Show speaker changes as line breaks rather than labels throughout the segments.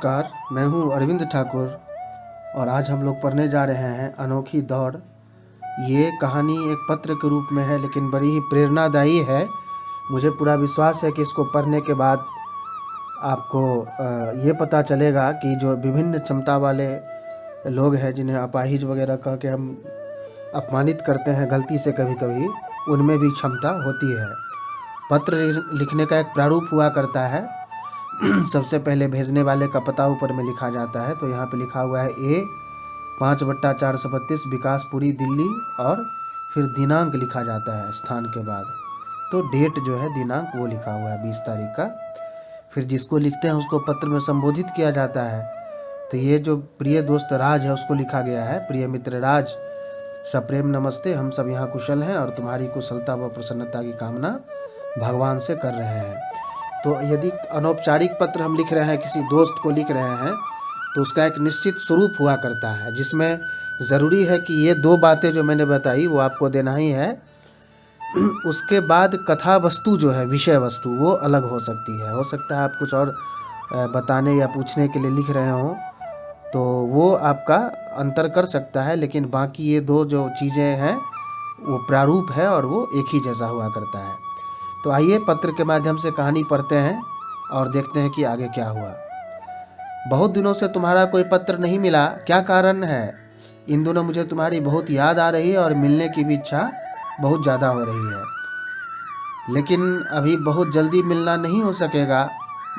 नमस्कार, मैं हूं अरविंद ठाकुर और आज हम लोग पढ़ने जा रहे हैं अनोखी दौड़। ये कहानी एक पत्र के रूप में है लेकिन बड़ी ही प्रेरणादायी है। मुझे पूरा विश्वास है कि इसको पढ़ने के बाद आपको ये पता चलेगा कि जो विभिन्न क्षमता वाले लोग हैं जिन्हें अपाहिज वगैरह कह के हम अपमानित करते हैं गलती से कभी कभी, उनमें भी क्षमता होती है। पत्र लिखने का एक प्रारूप हुआ करता है। सबसे पहले भेजने वाले का पता ऊपर में लिखा जाता है, तो यहाँ पे लिखा हुआ है A 5/432 विकासपुरी दिल्ली, और फिर दिनांक लिखा जाता है स्थान के बाद। तो डेट जो है दिनांक वो लिखा हुआ है 20 तारीख का। फिर जिसको लिखते हैं उसको पत्र में संबोधित किया जाता है। तो ये जो प्रिय दोस्त राज है उसको लिखा गया है, प्रिय मित्र राज, सप्रेम नमस्ते, हम सब यहाँ कुशल हैं और तुम्हारी कुशलता व प्रसन्नता की कामना भगवान से कर रहे हैं। तो यदि अनौपचारिक पत्र हम लिख रहे हैं, किसी दोस्त को लिख रहे हैं, तो उसका एक निश्चित स्वरूप हुआ करता है जिसमें ज़रूरी है कि ये दो बातें जो मैंने बताई वो आपको देना ही है। उसके बाद कथा वस्तु जो है, विषय वस्तु, वो अलग हो सकती है। हो सकता है आप कुछ और बताने या पूछने के लिए लिख रहे हों तो वो आपका अंतर कर सकता है, लेकिन बाकी ये दो जो चीज़ें हैं वो प्रारूप है और वो एक ही जैसा हुआ करता है। तो आइए पत्र के माध्यम से कहानी पढ़ते हैं और देखते हैं कि आगे क्या हुआ। बहुत दिनों से तुम्हारा कोई पत्र नहीं मिला, क्या कारण है? इन दिनों मुझे तुम्हारी बहुत याद आ रही है और मिलने की भी इच्छा बहुत ज़्यादा हो रही है, लेकिन अभी बहुत जल्दी मिलना नहीं हो सकेगा,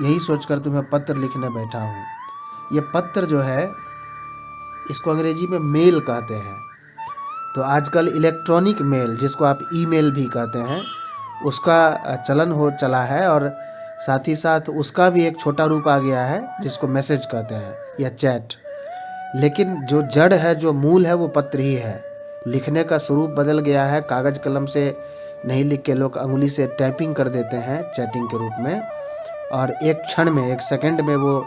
यही सोचकर तुम्हें पत्र लिखने बैठा हूँ। ये पत्र जो है इसको अंग्रेजी में मेल कहते हैं। तो आजकल इलेक्ट्रॉनिक मेल, जिसको आप ईमेल भी कहते हैं, उसका चलन हो चला है, और साथ ही साथ उसका भी एक छोटा रूप आ गया है जिसको मैसेज कहते हैं या चैट। लेकिन जो जड़ है, जो मूल है, वो पत्र ही है। लिखने का स्वरूप बदल गया है, कागज़ कलम से नहीं लिख के लोग अंगुली से टाइपिंग कर देते हैं चैटिंग के रूप में, और एक क्षण में, एक सेकंड में वो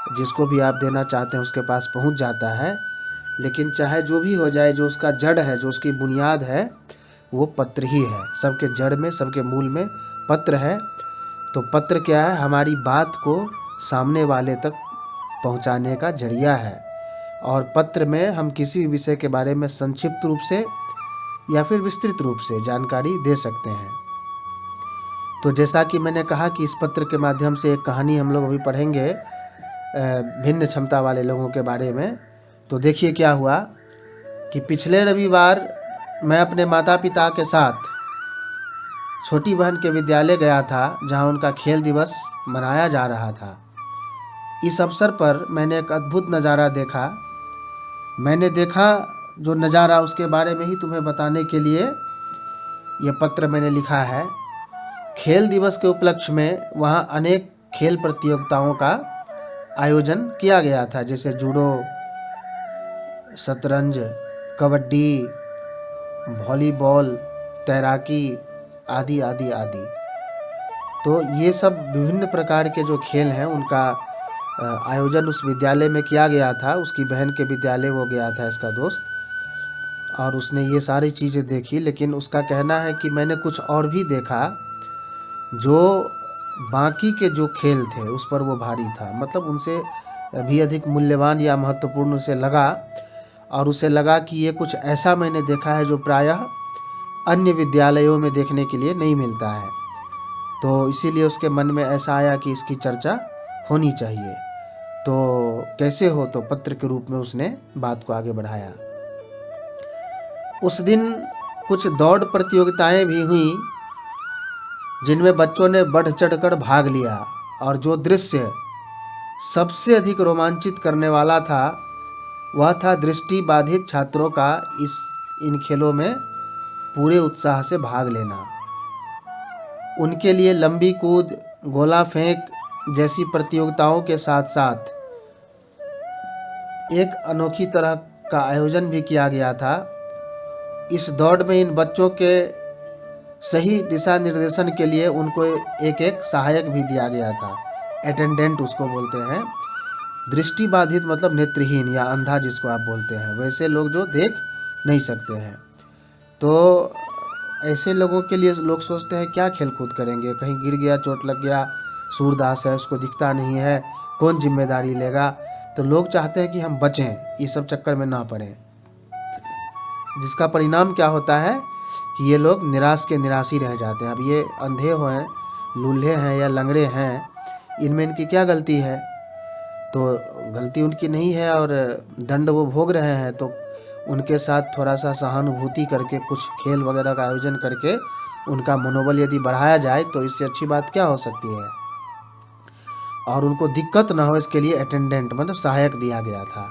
जिसको भी आप देना चाहते हैं उसके पास पहुंच जाता है। लेकिन चाहे जो भी हो जाए, जो उसका जड़ है, जो उसकी बुनियाद है, वो पत्र ही है। सबके जड़ में, सबके मूल में पत्र है। तो पत्र क्या है? हमारी बात को सामने वाले तक पहुंचाने का जरिया है। और पत्र में हम किसी भी विषय के बारे में संक्षिप्त रूप से या फिर विस्तृत रूप से जानकारी दे सकते हैं। तो जैसा कि मैंने कहा कि इस पत्र के माध्यम से एक कहानी हम लोग अभी पढ़ेंगे भिन्न क्षमता वाले लोगों के बारे में। तो देखिए क्या हुआ कि पिछले रविवार मैं अपने माता पिता के साथ छोटी बहन के विद्यालय गया था, जहां उनका खेल दिवस मनाया जा रहा था। इस अवसर पर मैंने एक अद्भुत नज़ारा देखा। मैंने देखा जो नज़ारा, उसके बारे में ही तुम्हें बताने के लिए ये पत्र मैंने लिखा है। खेल दिवस के उपलक्ष्य में वहाँ अनेक खेल प्रतियोगिताओं का आयोजन किया गया था, जैसे जूडो, शतरंज, कबड्डी, वॉलीबॉल, तैराकी आदि आदि आदि। तो ये सब विभिन्न प्रकार के जो खेल हैं उनका आयोजन उस विद्यालय में किया गया था। उसकी बहन के विद्यालय वो गया था, इसका दोस्त, और उसने ये सारी चीज़ें देखी। लेकिन उसका कहना है कि मैंने कुछ और भी देखा जो बाकी के जो खेल थे उस पर वो भारी था, मतलब उनसे भी अधिक मूल्यवान या महत्वपूर्ण उसे लगा। और उसे लगा कि ये कुछ ऐसा मैंने देखा है जो प्रायः अन्य विद्यालयों में देखने के लिए नहीं मिलता है। तो इसीलिए उसके मन में ऐसा आया कि इसकी चर्चा होनी चाहिए। तो कैसे हो, तो पत्र के रूप में उसने बात को आगे बढ़ाया। उस दिन कुछ दौड़ प्रतियोगिताएं भी हुई जिनमें बच्चों ने बढ़ चढ़कर भाग लिया, और जो दृश्य सबसे अधिक रोमांचित करने वाला था वह था दृष्टि बाधित छात्रों का इन खेलों में पूरे उत्साह से भाग लेना। उनके लिए लंबी कूद, गोला फेंक जैसी प्रतियोगिताओं के साथ साथ एक अनोखी तरह का आयोजन भी किया गया था। इस दौड़ में इन बच्चों के सही दिशा निर्देशन के लिए उनको एक एक सहायक भी दिया गया था, अटेंडेंट उसको बोलते हैं। दृष्टि बाधित मतलब नेत्रहीन या अंधा जिसको आप बोलते हैं, वैसे लोग जो देख नहीं सकते हैं। तो ऐसे लोगों के लिए लोग सोचते हैं क्या खेल कूद करेंगे, कहीं गिर गया, चोट लग गया, सूरदास है, उसको दिखता नहीं है, कौन जिम्मेदारी लेगा। तो लोग चाहते हैं कि हम बचें, ये सब चक्कर में ना पड़ें, जिसका परिणाम क्या होता है कि ये लोग निराश के निराश ही रह जाते हैं। अब ये अंधे हैं, लूल्हे हैं या लंगड़े हैं, इनमें इनकी क्या गलती है? तो गलती उनकी नहीं है और दंड वो भोग रहे हैं, तो उनके साथ थोड़ा सा सहानुभूति करके कुछ खेल वगैरह का आयोजन करके उनका मनोबल यदि बढ़ाया जाए तो इससे अच्छी बात क्या हो सकती है। और उनको दिक्कत ना हो इसके लिए अटेंडेंट मतलब सहायक दिया गया था।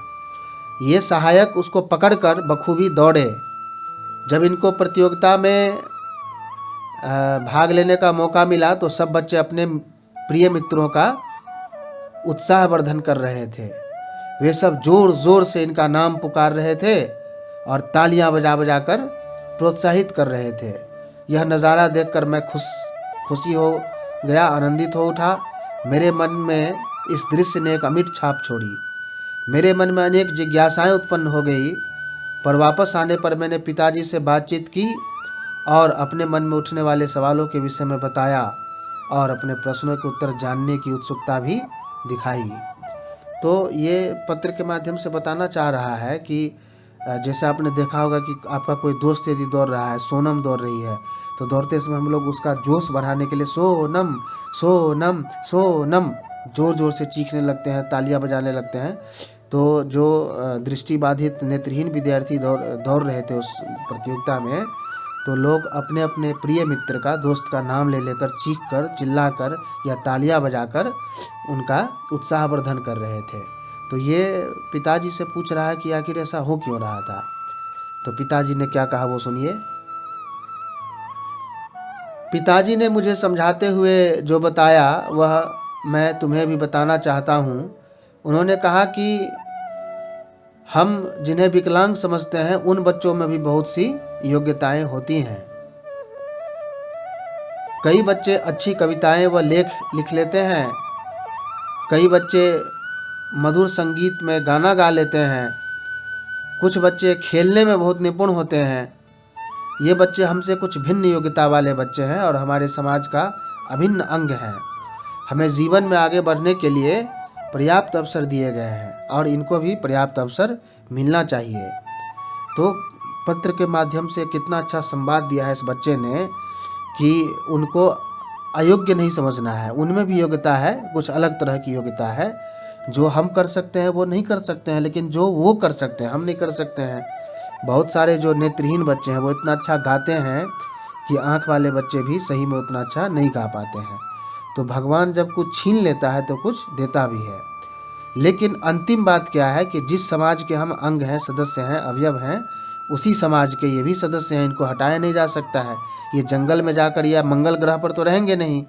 ये सहायक उसको पकड़कर बखूबी दौड़े। जब इनको प्रतियोगिता में भाग लेने का मौका मिला तो सब बच्चे अपने प्रिय मित्रों का उत्साहवर्धन कर रहे थे। वे सब जोर जोर से इनका नाम पुकार रहे थे और तालियां बजा बजा कर प्रोत्साहित कर रहे थे। यह नज़ारा देखकर मैं खुशी हो गया, आनंदित हो उठा। मेरे मन में इस दृश्य ने एक अमिट छाप छोड़ी। मेरे मन में अनेक जिज्ञासाएं उत्पन्न हो गई, पर वापस आने पर मैंने पिताजी से बातचीत की और अपने मन में उठने वाले सवालों के विषय में बताया और अपने प्रश्नों के उत्तर जानने की उत्सुकता भी दिखाई। तो ये पत्र के माध्यम से बताना चाह रहा है कि जैसे आपने देखा होगा कि आपका कोई दोस्त यदि दौड़ रहा है, सोनम दौड़ रही है, तो दौड़ते समय हम लोग उसका जोश बढ़ाने के लिए सोनम सोनम सोनम जोर जोर से चीखने लगते हैं, तालियां बजाने लगते हैं। तो जो दृष्टिबाधित नेत्रहीन विद्यार्थी दौड़ रहे थे उस प्रतियोगिता में, तो लोग अपने अपने प्रिय मित्र का, दोस्त का नाम ले लेकर, चीख कर, चिल्ला कर या तालियां बजाकर उनका उत्साहवर्धन कर रहे थे। तो ये पिताजी से पूछ रहा है कि आखिर ऐसा हो क्यों रहा था। तो पिताजी ने क्या कहा वो सुनिए। पिताजी ने मुझे समझाते हुए जो बताया वह मैं तुम्हें भी बताना चाहता हूँ। उन्होंने कहा कि हम जिन्हें विकलांग समझते हैं उन बच्चों में भी बहुत सी योग्यताएं होती हैं। कई बच्चे अच्छी कविताएं व लेख लिख लेते हैं, कई बच्चे मधुर संगीत में गाना गा लेते हैं, कुछ बच्चे खेलने में बहुत निपुण होते हैं। ये बच्चे हमसे कुछ भिन्न योग्यता वाले बच्चे हैं और हमारे समाज का अभिन्न अंग हैं। हमें जीवन में आगे बढ़ने के लिए पर्याप्त अवसर दिए गए हैं और इनको भी पर्याप्त अवसर मिलना चाहिए। तो पत्र के माध्यम से कितना अच्छा संवाद दिया है इस बच्चे ने कि उनको अयोग्य नहीं समझना है, उनमें भी योग्यता है, कुछ अलग तरह की योग्यता है। जो हम कर सकते हैं वो नहीं कर सकते हैं, लेकिन जो वो कर सकते हैं हम नहीं कर सकते हैं। बहुत सारे जो नेत्रहीन बच्चे हैं वो इतना अच्छा गाते हैं कि आँख वाले बच्चे भी सही में उतना अच्छा नहीं गा पाते हैं। तो भगवान जब कुछ छीन लेता है तो कुछ देता भी है। लेकिन अंतिम बात क्या है कि जिस समाज के हम अंग हैं, सदस्य हैं, अवयव हैं, उसी समाज के ये भी सदस्य हैं, इनको हटाया नहीं जा सकता है। ये जंगल में जाकर या मंगल ग्रह पर तो रहेंगे नहीं।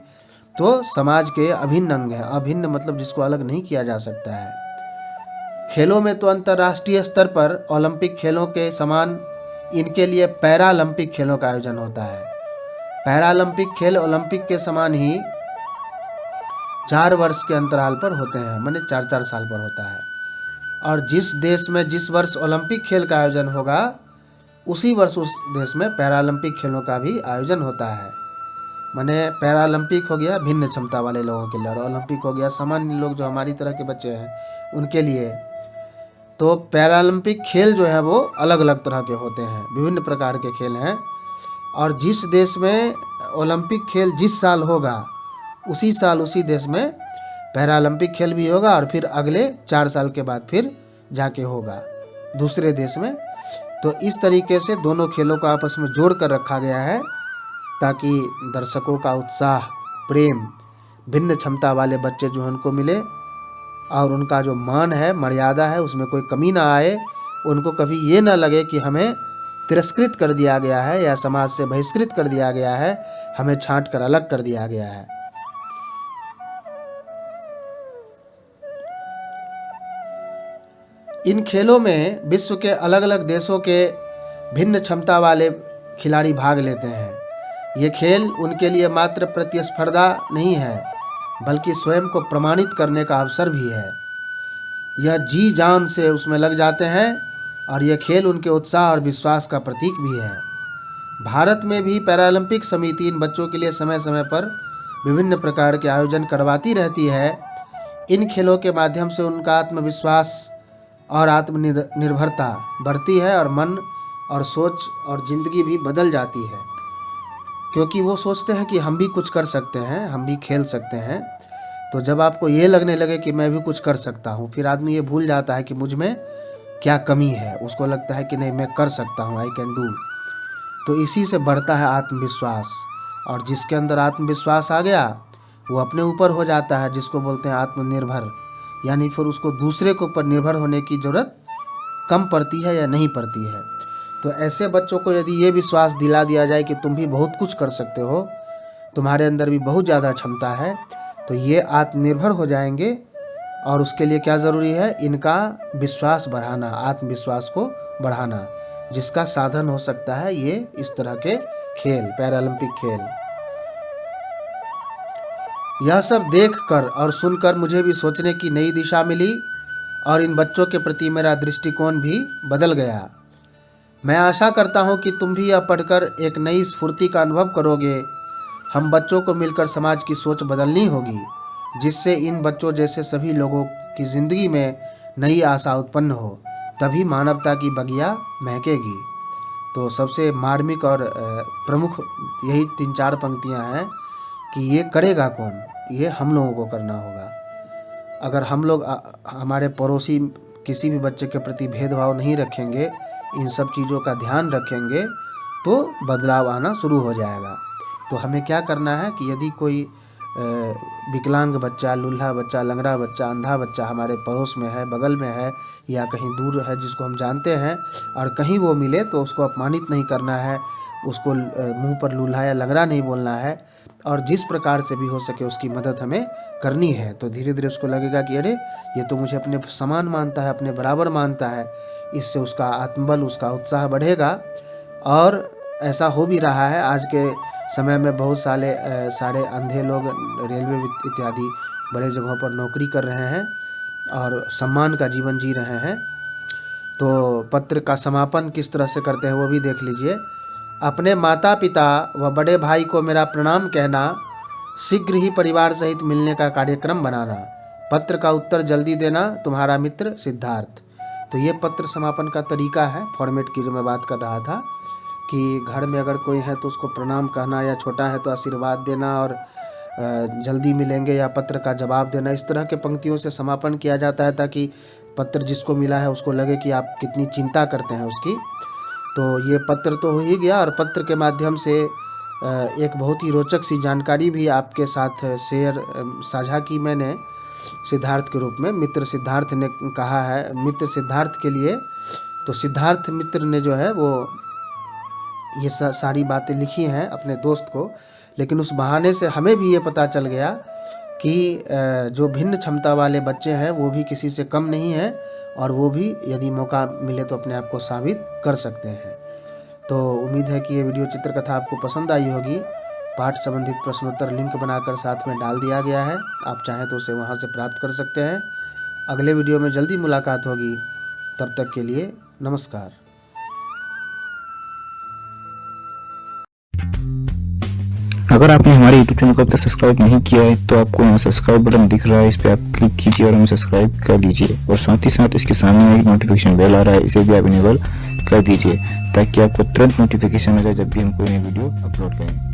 तो समाज के अभिन्न अंग हैं, अभिन्न मतलब जिसको अलग नहीं किया जा सकता है। खेलों में तो अंतर्राष्ट्रीय स्तर पर ओलंपिक खेलों के समान इनके लिए पैरालंपिक खेलों का आयोजन होता है। पैरालंपिक खेल ओलंपिक के समान ही 4 वर्ष के अंतराल पर होते हैं, माने 4-4 साल पर होता है। और जिस देश में जिस वर्ष ओलंपिक खेल का आयोजन होगा उसी वर्ष उस देश में पैरालंपिक खेलों का भी आयोजन होता है। माने पैरालंपिक हो गया भिन्न क्षमता वाले लोगों के लिए और ओलंपिक हो गया सामान्य लोग जो हमारी तरह के बच्चे हैं उनके लिए। तो पैरालंपिक खेल जो है वो अलग अलग तरह के होते हैं, विभिन्न प्रकार के खेल हैं। और जिस देश में ओलंपिक खेल जिस साल होगा उसी साल उसी देश में पैरालंपिक खेल भी होगा और फिर अगले 4 साल के बाद फिर जाके होगा दूसरे देश में। तो इस तरीके से दोनों खेलों को आपस में जोड़ कर रखा गया है ताकि दर्शकों का उत्साह, प्रेम भिन्न क्षमता वाले बच्चे जो हैं उनको मिले और उनका जो मान है, मर्यादा है, उसमें कोई कमी ना आए। उनको कभी ये ना लगे कि हमें तिरस्कृत कर दिया गया है या समाज से बहिष्कृत कर दिया गया है, हमें छांट कर अलग कर दिया गया है। इन खेलों में विश्व के अलग अलग देशों के भिन्न क्षमता वाले खिलाड़ी भाग लेते हैं। ये खेल उनके लिए मात्र प्रतिस्पर्धा नहीं है बल्कि स्वयं को प्रमाणित करने का अवसर भी है। यह जी जान से उसमें लग जाते हैं और यह खेल उनके उत्साह और विश्वास का प्रतीक भी है। भारत में भी पैरालंपिक समिति इन बच्चों के लिए समय समय पर विभिन्न प्रकार के आयोजन करवाती रहती है। इन खेलों के माध्यम से उनका आत्मविश्वास और आत्मनिर्भरता बढ़ती है और मन और सोच और ज़िंदगी भी बदल जाती है, क्योंकि वो सोचते हैं कि हम भी कुछ कर सकते हैं, हम भी खेल सकते हैं। तो जब आपको ये लगने लगे कि मैं भी कुछ कर सकता हूँ, फिर आदमी ये भूल जाता है कि मुझ में क्या कमी है। उसको लगता है कि नहीं, मैं कर सकता हूँ, आई कैन डू। तो इसी से बढ़ता है आत्मविश्वास, और जिसके अंदर आत्मविश्वास आ गया वो अपने ऊपर हो जाता है, जिसको बोलते हैं आत्मनिर्भर। यानी फिर उसको दूसरे के ऊपर निर्भर होने की ज़रूरत कम पड़ती है या नहीं पड़ती है। तो ऐसे बच्चों को यदि ये विश्वास दिला दिया जाए कि तुम भी बहुत कुछ कर सकते हो, तुम्हारे अंदर भी बहुत ज़्यादा क्षमता है, तो ये आत्मनिर्भर हो जाएंगे। और उसके लिए क्या ज़रूरी है? इनका विश्वास बढ़ाना, आत्मविश्वास को बढ़ाना, जिसका साधन हो सकता है ये इस तरह के खेल, पैरालंपिक खेल। यह सब देखकर और सुनकर मुझे भी सोचने की नई दिशा मिली और इन बच्चों के प्रति मेरा दृष्टिकोण भी बदल गया। मैं आशा करता हूँ कि तुम भी यह पढ़कर एक नई स्फूर्ति का अनुभव करोगे। हम बच्चों को मिलकर समाज की सोच बदलनी होगी, जिससे इन बच्चों जैसे सभी लोगों की ज़िंदगी में नई आशा उत्पन्न हो, तभी मानवता की बगिया महकेगी। तो सबसे मार्मिक और प्रमुख यही 3-4 पंक्तियाँ हैं कि ये करेगा कौन? ये हम लोगों को करना होगा। अगर हम लोग हमारे पड़ोसी किसी भी बच्चे के प्रति भेदभाव नहीं रखेंगे, इन सब चीज़ों का ध्यान रखेंगे, तो बदलाव आना शुरू हो जाएगा। तो हमें क्या करना है कि यदि कोई विकलांग बच्चा, लूल्हा बच्चा, लंगड़ा बच्चा, अंधा बच्चा हमारे पड़ोस में है, बगल में है या कहीं दूर है, जिसको हम जानते हैं, और कहीं वो मिले तो उसको अपमानित नहीं करना है, उसको मुंह पर लूल्हा या लंगड़ा नहीं बोलना है, और जिस प्रकार से भी हो सके उसकी मदद हमें करनी है। तो धीरे धीरे उसको लगेगा कि अरे ये तो मुझे अपने समान मानता है, अपने बराबर मानता है। इससे उसका आत्मबल, उसका उत्साह बढ़ेगा। और ऐसा हो भी रहा है आज के समय में, बहुत सारे अंधे लोग रेलवे इत्यादि बड़े जगहों पर नौकरी कर रहे हैं और सम्मान का जीवन जी रहे हैं। तो पत्र का समापन किस तरह से करते हैं वो भी देख लीजिए। अपने माता पिता व बड़े भाई को मेरा प्रणाम कहना, शीघ्र ही परिवार सहित मिलने का कार्यक्रम बनाना, पत्र का उत्तर जल्दी देना, तुम्हारा मित्र सिद्धार्थ। तो ये पत्र समापन का तरीका है, फॉर्मेट की जो मैं बात कर रहा था, कि घर में अगर कोई है तो उसको प्रणाम कहना, या छोटा है तो आशीर्वाद देना, और जल्दी मिलेंगे या पत्र का जवाब देना। इस तरह के पंक्तियों से समापन किया जाता है, ताकि पत्र जिसको मिला है उसको लगे कि आप कितनी चिंता करते हैं उसकी। तो ये पत्र तो हो ही गया, और पत्र के माध्यम से एक बहुत ही रोचक सी जानकारी भी आपके साथ साझा की मैंने सिद्धार्थ के रूप में। मित्र सिद्धार्थ ने कहा है, मित्र सिद्धार्थ के लिए, तो सिद्धार्थ मित्र ने जो है वो ये सारी बातें लिखी हैं अपने दोस्त को। लेकिन उस बहाने से हमें भी ये पता चल गया कि जो भिन्न क्षमता वाले बच्चे हैं वो भी किसी से कम नहीं हैं, और वो भी यदि मौका मिले तो अपने आप को साबित कर सकते हैं। तो उम्मीद है कि ये वीडियो चित्रकथा आपको पसंद आई होगी। पाठ संबंधित प्रश्नोत्तर लिंक बनाकर साथ में डाल दिया गया है, आप चाहें तो उसे वहाँ से प्राप्त कर सकते हैं। अगले वीडियो में जल्दी मुलाकात होगी, तब तक के लिए नमस्कार।
अगर आपने हमारे YouTube चैनल को अब तक सब्सक्राइब नहीं किया है तो आपको यहाँ सब्सक्राइब बटन दिख रहा है, इस पर आप क्लिक कीजिए और हमें सब्सक्राइब कर लीजिए। और साथ ही साथ इसके सामने एक नोटिफिकेशन बेल आ रहा है, इसे भी आप इनेबल कर दीजिए, ताकि आपको तुरंत नोटिफिकेशन मिले जब भी हम कोई नई वीडियो अपलोड करें।